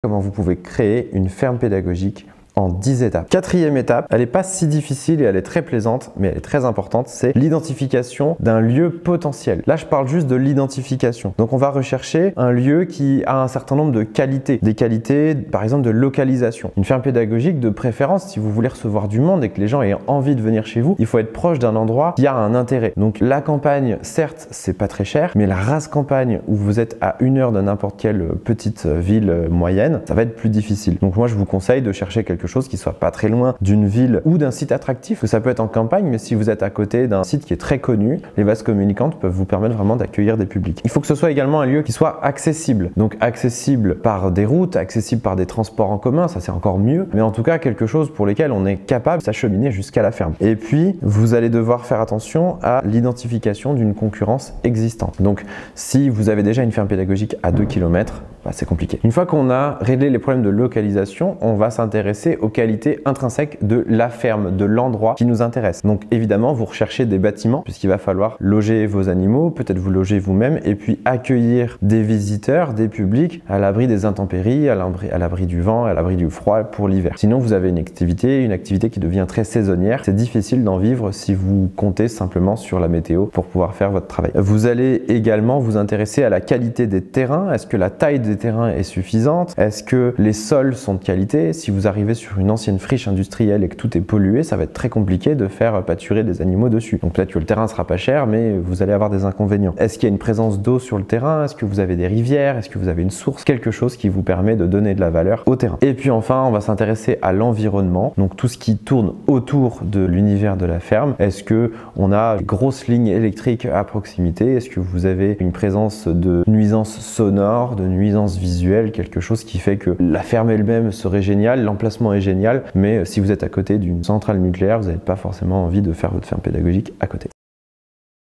Comment vous pouvez créer une ferme pédagogique en 10 étapes. Quatrième étape, elle n'est pas si difficile et elle est très plaisante, mais elle est très importante, c'est l'identification d'un lieu potentiel. Là, je parle juste de l'identification. Donc, on va rechercher un lieu qui a un certain nombre de qualités. Des qualités, par exemple, de localisation. Une ferme pédagogique, de préférence, si vous voulez recevoir du monde et que les gens aient envie de venir chez vous, il faut être proche d'un endroit qui a un intérêt. Donc, la campagne, certes, c'est pas très cher, mais la race campagne où vous êtes à 1 heure de n'importe quelle petite ville moyenne, ça va être plus difficile. Donc, moi, je vous conseille de chercher quelque chose qui soit pas très loin d'une ville ou d'un site attractif. Ça peut être en campagne, mais si vous êtes à côté d'un site qui est très connu, les vases communicantes peuvent vous permettre vraiment d'accueillir des publics. Il faut que ce soit également un lieu qui soit accessible. Donc accessible par des routes, accessible par des transports en commun, ça c'est encore mieux, mais en tout cas quelque chose pour lequel on est capable de s'acheminer jusqu'à la ferme. Et puis, vous allez devoir faire attention à l'identification d'une concurrence existante. Donc, si vous avez déjà une ferme pédagogique à 2 km, c'est compliqué. Une fois qu'on a réglé les problèmes de localisation, on va s'intéresser aux qualités intrinsèques de la ferme, de l'endroit qui nous intéresse. Donc évidemment, vous recherchez des bâtiments puisqu'il va falloir loger vos animaux, peut-être vous loger vous-même et puis accueillir des visiteurs, des publics à l'abri des intempéries, à l'abri du vent, à l'abri du froid pour l'hiver. Sinon, vous avez une activité qui devient très saisonnière. C'est difficile d'en vivre si vous comptez simplement sur la météo pour pouvoir faire votre travail. Vous allez également vous intéresser à la qualité des terrains. Est-ce que la taille des terrains est suffisante? Est-ce que les sols sont de qualité? Si vous arrivez sur une ancienne friche industrielle et que tout est pollué, ça va être très compliqué de faire pâturer des animaux dessus. Donc peut-être que le terrain sera pas cher, mais vous allez avoir des inconvénients. Est-ce qu'il y a une présence d'eau sur le terrain? Est-ce que vous avez des rivières? Est-ce que vous avez une source? Quelque chose qui vous permet de donner de la valeur au terrain. Et puis enfin, on va s'intéresser à l'environnement, donc tout ce qui tourne autour de l'univers de la ferme. Est-ce que on a une grosse ligne électrique à proximité? Est-ce que vous avez une présence de nuisances sonores, de nuisances visuelles, quelque chose qui fait que la ferme elle-même serait géniale, l'emplacement est génial, mais si vous êtes à côté d'une centrale nucléaire, vous n'avez pas forcément envie de faire votre ferme pédagogique à côté.